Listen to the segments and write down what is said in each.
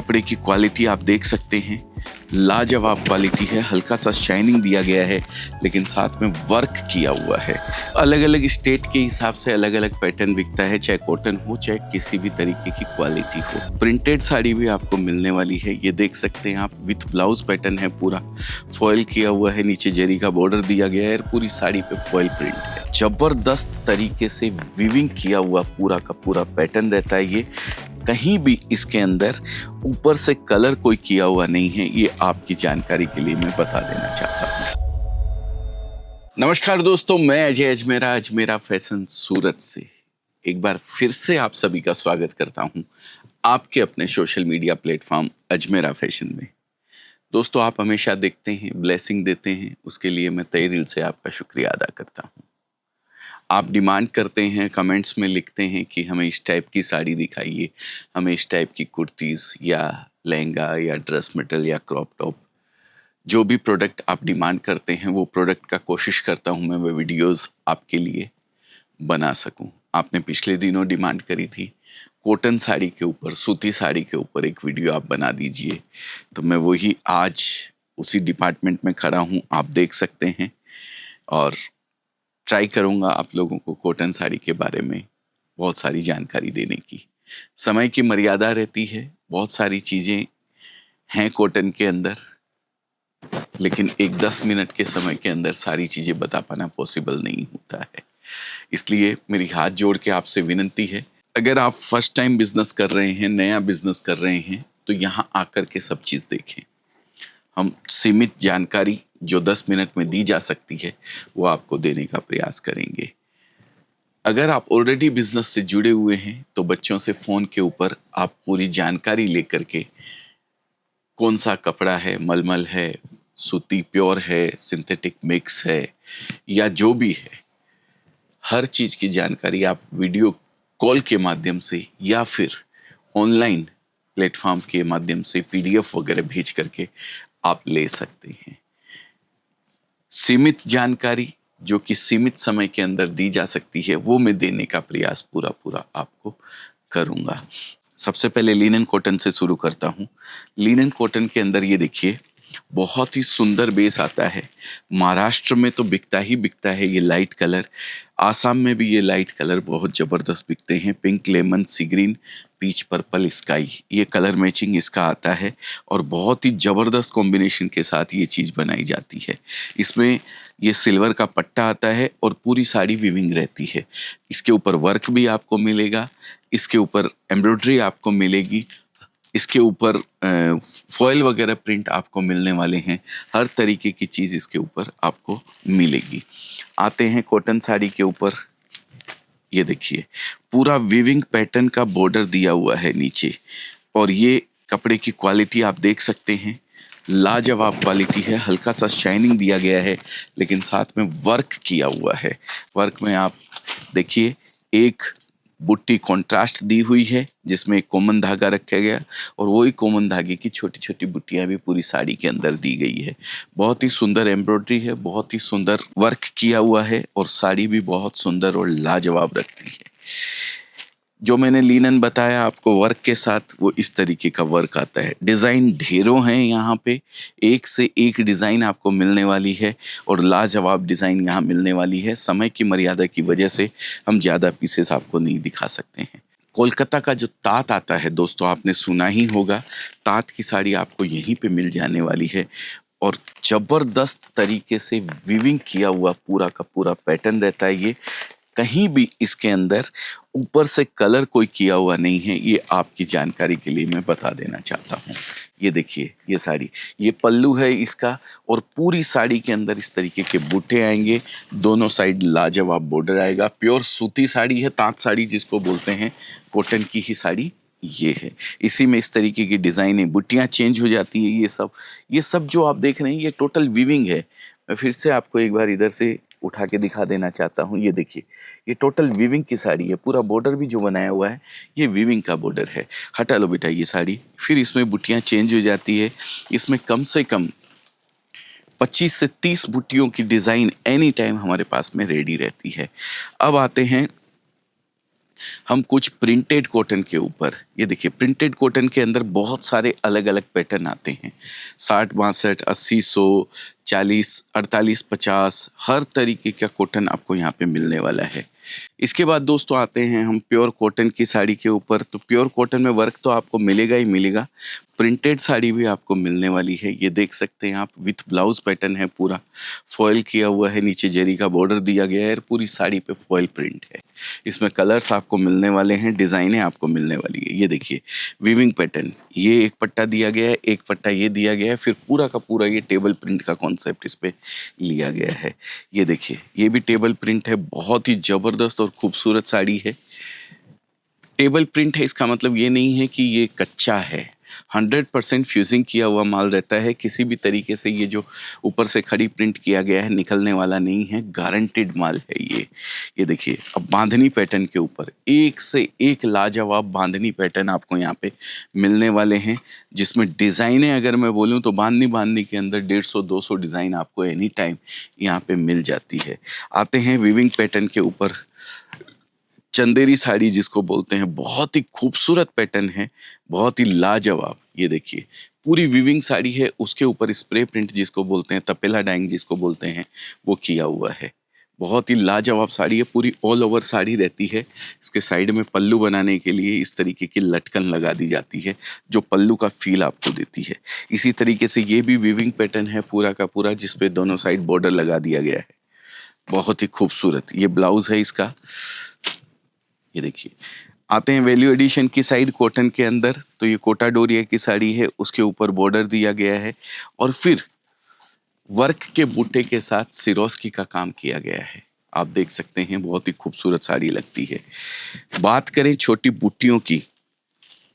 कपड़े की क्वालिटी आप देख सकते हैं, लाजवाब क्वालिटी है। हल्का सा शाइनिंग दिया गया है, लेकिन साथ में वर्क किया हुआ है। अलग अलग स्टेट के हिसाब से अलग अलग पैटर्न बिकता है, चाहे कॉटन हो चाहे किसी भी तरीके की क्वालिटी हो। प्रिंटेड साड़ी भी आपको मिलने वाली है, ये देख सकते हैं आप। विथ ब्लाउज पैटर्न है, पूरा फॉइल किया हुआ है, नीचे जरी का बॉर्डर दिया गया है, पूरी साड़ी पे फॉइल प्रिंट है। जबरदस्त तरीके से वीविंग किया हुआ पूरा का पूरा पैटर्न रहता है। ये कहीं भी इसके अंदर ऊपर से कलर कोई किया हुआ नहीं है, ये आपकी जानकारी के लिए मैं बता देना चाहता हूं। नमस्कार दोस्तों, मैं अजय अजमेरा, अजमेरा फैशन सूरत से एक बार फिर से आप सभी का स्वागत करता हूं आपके अपने social media platform Ajmera fashion में। दोस्तों, आप हमेशा देखते हैं, ब्लेसिंग देते हैं, उसके लिए मैं तहे दिल से आपका शुक्रिया अदा करता हूं। आप डिमांड करते हैं, कमेंट्स में लिखते हैं कि हमें इस टाइप की साड़ी दिखाइए, हमें इस टाइप की कुर्तीज़ या लहंगा या ड्रेस मटेरियल या क्रॉप टॉप, जो भी प्रोडक्ट आप डिमांड करते हैं वो प्रोडक्ट का कोशिश करता हूं मैं वो वीडियोस आपके लिए बना सकूं। आपने पिछले दिनों डिमांड करी थी कॉटन साड़ी के ऊपर, सूती साड़ी के ऊपर एक वीडियो आप बना दीजिए, तो मैं वही आज उसी डिपार्टमेंट में खड़ा हूँ, आप देख सकते हैं। और ट्राई करूँगा आप लोगों को कॉटन साड़ी के बारे में बहुत सारी जानकारी देने की। समय की मर्यादा रहती है, बहुत सारी चीज़ें हैं कॉटन के अंदर, लेकिन एक 10 मिनट के समय के अंदर सारी चीज़ें बता पाना पॉसिबल नहीं होता है। इसलिए मेरी हाथ जोड़ के आपसे विनती है, अगर आप फर्स्ट टाइम बिजनेस कर रहे हैं, नया बिजनेस कर रहे हैं, तो यहाँ आकर के सब चीज़ देखें। हम सीमित जानकारी जो 10 मिनट में दी जा सकती है वो आपको देने का प्रयास करेंगे। अगर आप ऑलरेडी बिजनेस से जुड़े हुए हैं तो बच्चों से फ़ोन के ऊपर आप पूरी जानकारी लेकर के कौन सा कपड़ा है, मलमल है, सूती प्योर है, सिंथेटिक मिक्स है या जो भी है, हर चीज़ की जानकारी आप वीडियो कॉल के माध्यम से या फिर ऑनलाइन प्लेटफॉर्म के माध्यम से PDF वगैरह भेज करके आप ले सकते हैं। सीमित जानकारी जो कि सीमित समय के अंदर दी जा सकती है वो मैं देने का प्रयास पूरा आपको करूंगा। सबसे पहले लिनन कॉटन से शुरू करता हूं। लिनन कॉटन के अंदर ये देखिए, बहुत ही सुंदर बेस आता है। महाराष्ट्र में तो बिकता ही बिकता है ये लाइट कलर, आसाम में भी ये लाइट कलर बहुत ज़बरदस्त बिकते हैं। पिंक, लेमन, सी ग्रीन, पीच, पर्पल, स्काई, ये कलर मैचिंग इसका आता है और बहुत ही ज़बरदस्त कॉम्बिनेशन के साथ ये चीज़ बनाई जाती है। इसमें ये सिल्वर का पट्टा आता है और पूरी साड़ी वीविंग रहती है। इसके ऊपर वर्क भी आपको मिलेगा, इसके ऊपर एम्ब्रॉयडरी आपको मिलेगी, इसके ऊपर फॉइल वगैरह प्रिंट आपको मिलने वाले हैं। हर तरीके की चीज़ इसके ऊपर आपको मिलेगी। आते हैं कॉटन साड़ी के ऊपर। ये देखिए, पूरा वीविंग पैटर्न का बॉर्डर दिया हुआ है नीचे, और ये कपड़े की क्वालिटी आप देख सकते हैं, लाजवाब क्वालिटी है। हल्का सा शाइनिंग दिया गया है, लेकिन साथ में वर्क किया हुआ है। वर्क में आप देखिए, एक बुट्टी कॉन्ट्रास्ट दी हुई है जिसमें एक कॉमन धागा रखा गया और वही कॉमन धागे की छोटी छोटी बुट्टियां भी पूरी साड़ी के अंदर दी गई है। बहुत ही सुंदर एम्ब्रॉयडरी है, बहुत ही सुंदर वर्क किया हुआ है और साड़ी भी बहुत सुंदर और लाजवाब रखती है। जो मैंने लिनन बताया आपको वर्क के साथ, वो इस तरीके का वर्क आता है। डिज़ाइन ढेरों हैं यहाँ पे, एक से एक डिज़ाइन आपको मिलने वाली है और लाजवाब डिज़ाइन यहाँ मिलने वाली है। समय की मर्यादा की वजह से हम ज़्यादा पीसेस आपको नहीं दिखा सकते हैं। कोलकाता का जो तात आता है दोस्तों, आपने सुना ही होगा, तात की साड़ी आपको यहीं पे मिल जाने वाली है और ज़बरदस्त तरीके से वीविंग किया हुआ पूरा का पूरा पैटर्न रहता है। ये कहीं भी इसके अंदर ऊपर से कलर कोई किया हुआ नहीं है, ये आपकी जानकारी के लिए मैं बता देना चाहता हूँ। ये देखिए, ये साड़ी, ये पल्लू है इसका और पूरी साड़ी के अंदर इस तरीके के बूटे आएंगे, दोनों साइड लाजवाब बॉर्डर आएगा। प्योर सूती साड़ी है, ताँत साड़ी जिसको बोलते हैं, कॉटन की ही साड़ी ये है। इसी में इस तरीके की डिज़ाइन है, बुट्टियाँ चेंज हो जाती है। ये सब जो आप देख रहे हैं ये टोटल वीविंग है। मैं फिर से आपको एक बार इधर से उठा के दिखा देना चाहता हूँ। ये देखिए, ये टोटल वीविंग की साड़ी है। पूरा बॉर्डर भी जो बनाया हुआ है ये वीविंग का बॉर्डर है। हटा लो बेटा ये साड़ी। फिर इसमें बुट्टियाँ चेंज हो जाती है। इसमें कम से कम 25 से 30 बुट्टियों की डिज़ाइन एनी टाइम हमारे पास में रेडी रहती है। अब आते हैं हम कुछ प्रिंटेड कॉटन के ऊपर, ये देखिए प्रिंटेड कॉटन के अंदर बहुत सारे अलग अलग पैटर्न आते हैं, 60, 62, 80, 100, 40, 48, 50, हर तरीके का कॉटन आपको यहाँ पे मिलने वाला है। इसके बाद दोस्तों आते हैं हम प्योर कॉटन की साड़ी के ऊपर। तो प्योर कॉटन में वर्क तो आपको मिलेगा ही मिलेगा, प्रिंटेड साड़ी भी आपको मिलने वाली है। ये देख सकते हैं आप, विथ ब्लाउज पैटर्न है, पूरा फॉयल किया हुआ है, नीचे जरी का बॉर्डर दिया गया है, पूरी साड़ी पे फॉयल प्रिंट है। इसमें कलर्स आपको मिलने वाले हैं, डिज़ाइनें आपको मिलने वाली है। ये देखिए वीविंग पैटर्न, ये एक पट्टा दिया गया है, एक पट्टा ये दिया गया है, फिर पूरा का पूरा ये टेबल प्रिंट का कॉन्सेप्ट इस पे लिया गया है। ये देखिए ये भी टेबल प्रिंट है, बहुत ही ज़बरदस्त और खूबसूरत साड़ी है। टेबल प्रिंट है, इसका मतलब ये नहीं है कि ये कच्चा है, 100% फ्यूजिंग किया हुआ माल रहता है। किसी भी तरीके से ये जो ऊपर से खड़ी प्रिंट किया गया है निकलने वाला नहीं है, गारंटेड माल है ये। ये देखिए अब बांधनी पैटर्न के ऊपर एक से एक लाजवाब बांधनी पैटर्न आपको यहाँ पे मिलने वाले हैं, जिसमें डिज़ाइनें अगर मैं बोलूँ तो बांधनी के अंदर 150-200 डिज़ाइन आपको एनी टाइम यहाँ पे मिल जाती है। आते हैं वीविंग पैटर्न के ऊपर, चंदेरी साड़ी जिसको बोलते हैं, बहुत ही खूबसूरत पैटर्न है, बहुत ही लाजवाब। ये देखिए पूरी वीविंग साड़ी है, उसके ऊपर स्प्रे प्रिंट जिसको बोलते हैं, तपेला डाइंग जिसको बोलते हैं, वो किया हुआ है। बहुत ही लाजवाब साड़ी है, पूरी ऑल ओवर साड़ी रहती है। इसके साइड में पल्लू बनाने के लिए इस तरीके की लटकन लगा दी जाती है, जो पल्लू का फील आपको देती है। इसी तरीके से ये भी वीविंग पैटर्न है पूरा का पूरा, जिसपे दोनों साइड बॉर्डर लगा दिया गया है, बहुत ही खूबसूरत। ये ब्लाउज है इसका। ये देखिए आते हैं वैल्यू एडिशन की साइड कॉटन के अंदर। तो ये कोटा डोरिया की साड़ी है, उसके ऊपर बॉर्डर दिया गया है और फिर वर्क के बूटे के साथ सिरोस्की का काम किया गया है। आप देख सकते हैं बहुत ही खूबसूरत साड़ी लगती है। बात करें छोटी बूटियों की,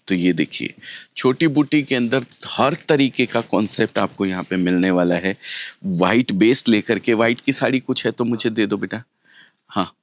तो ये देखिए छोटी बूटी के अंदर हर तरीके का कॉन्सेप्ट आपको यहाँ पे मिलने वाला है। वाइट बेस लेकर के, वाइट की साड़ी कुछ है तो मुझे दे दो बेटा। हाँ,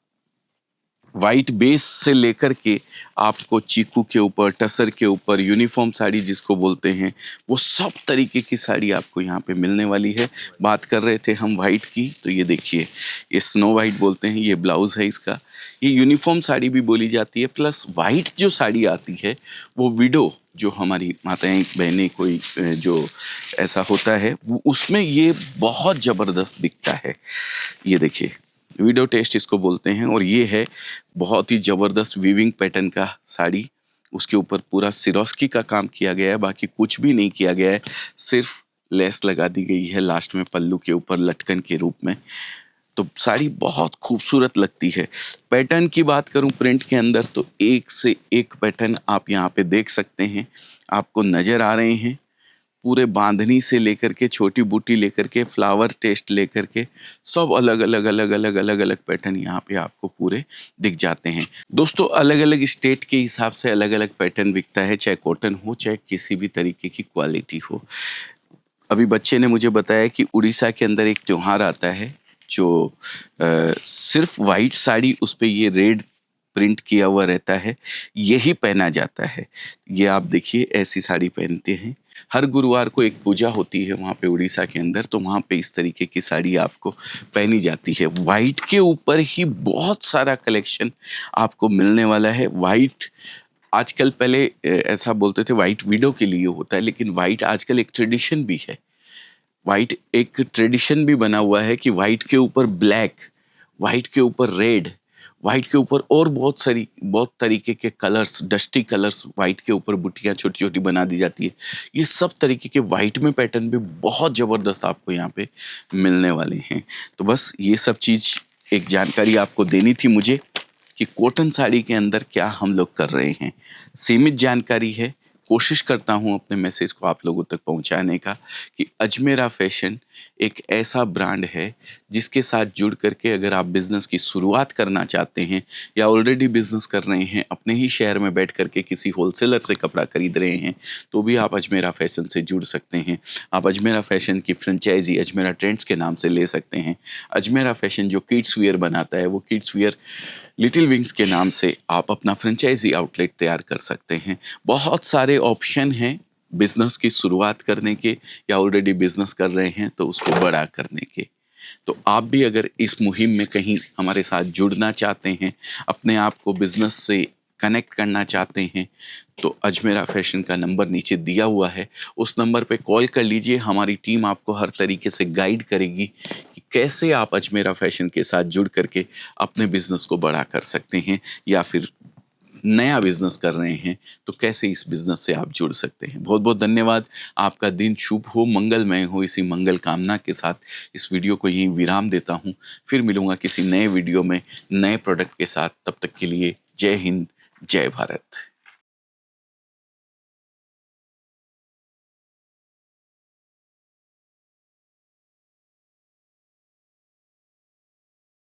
वाइट बेस से लेकर के आपको चीकू के ऊपर, टसर के ऊपर, यूनिफॉर्म साड़ी जिसको बोलते हैं, वो सब तरीके की साड़ी आपको यहाँ पे मिलने वाली है। बात कर रहे थे हम वाइट की, तो ये देखिए ये स्नो वाइट बोलते हैं, ये ब्लाउज है इसका। ये यूनिफॉर्म साड़ी भी बोली जाती है, प्लस वाइट जो साड़ी आती है वो विडो, जो हमारी माताएं बहनें कोई जो ऐसा होता है, वो उसमें ये बहुत ज़बरदस्त दिखता है। ये देखिए विडो टेस्ट इसको बोलते हैं, और ये है बहुत ही ज़बरदस्त वीविंग पैटर्न का साड़ी। उसके ऊपर पूरा सिरोस्की का काम किया गया है, बाकी कुछ भी नहीं किया गया है, सिर्फ लेस लगा दी गई है लास्ट में पल्लू के ऊपर लटकन के रूप में। तो साड़ी बहुत खूबसूरत लगती है। पैटर्न की बात करूं प्रिंट के अंदर, तो एक से एक पैटर्न आप यहाँ पे देख सकते हैं, आपको नज़र आ रहे हैं। पूरे बांधनी से लेकर के छोटी बूटी लेकर के फ्लावर टेस्ट लेकर के सब अलग अलग पैटर्न यहाँ पे आपको पूरे दिख जाते हैं। दोस्तों अलग अलग स्टेट के हिसाब से अलग अलग पैटर्न बिकता है, चाहे कॉटन हो चाहे किसी भी तरीके की क्वालिटी हो। अभी बच्चे ने मुझे बताया कि उड़ीसा के अंदर एक त्योहार आता है जो सिर्फ वाइट साड़ी, उस पर ये रेड प्रिंट किया हुआ रहता है, यही पहना जाता है। ये आप देखिए ऐसी साड़ी पहनते हैं। हर गुरुवार को एक पूजा होती है वहाँ पे उड़ीसा के अंदर, तो वहाँ पे इस तरीके की साड़ी आपको पहनी जाती है। वाइट के ऊपर ही बहुत सारा कलेक्शन आपको मिलने वाला है। वाइट आजकल, पहले ऐसा बोलते थे वाइट विडो के लिए होता है, लेकिन वाइट आजकल एक ट्रेडिशन भी है। वाइट एक ट्रेडिशन भी बना हुआ है कि वाइट के ऊपर ब्लैक, वाइट के ऊपर रेड, वाइट के ऊपर और बहुत तरीके के कलर्स, डस्टी कलर्स वाइट के ऊपर बुटियाँ छोटी छोटी बना दी जाती है। ये सब तरीके के वाइट में पैटर्न भी बहुत ज़बरदस्त आपको यहाँ पे मिलने वाले हैं। तो बस ये सब चीज़ एक जानकारी आपको देनी थी मुझे कि कॉटन साड़ी के अंदर क्या हम लोग कर रहे हैं। सीमित जानकारी है, कोशिश करता हूँ अपने मैसेज को आप लोगों तक पहुँचाने का कि अजमेरा फैशन एक ऐसा ब्रांड है जिसके साथ जुड़ करके अगर आप बिज़नेस की शुरुआत करना चाहते हैं या ऑलरेडी बिज़नेस कर रहे हैं, अपने ही शहर में बैठ करके किसी होलसेलर से कपड़ा खरीद रहे हैं, तो भी आप अजमेरा फैशन से जुड़ सकते हैं। आप अजमेरा फैशन की फ्रेंचाइजी अजमेरा ट्रेंड्स के नाम से ले सकते हैं। अजमेरा फैशन जो किड्स वियर बनाता है, वो किड्स वियर लिटिल विंग्स के नाम से आप अपना फ्रेंचाइजी आउटलेट तैयार कर सकते हैं। बहुत सारे ऑप्शन हैं बिजनेस की शुरुआत करने के, या ऑलरेडी बिजनेस कर रहे हैं तो उसको बड़ा करने के। तो आप भी अगर इस मुहिम में कहीं हमारे साथ जुड़ना चाहते हैं, अपने आप को बिजनेस से कनेक्ट करना चाहते हैं, तो अजमेरा फैशन का नंबर नीचे दिया हुआ है, उस नंबर पे कॉल कर लीजिए। हमारी टीम आपको हर तरीके से गाइड करेगी कि कैसे आप अजमेरा फैशन के साथ जुड़ करके अपने बिजनेस को बड़ा कर सकते हैं, या फिर नया बिजनेस कर रहे हैं तो कैसे इस बिजनेस से आप जुड़ सकते हैं। बहुत बहुत धन्यवाद। आपका दिन शुभ हो, मंगलमय हो। इसी मंगल कामना के साथ इस वीडियो को यहीं विराम देता हूं। फिर मिलूंगा किसी नए वीडियो में नए प्रोडक्ट के साथ। तब तक के लिए जय हिंद, जय भारत।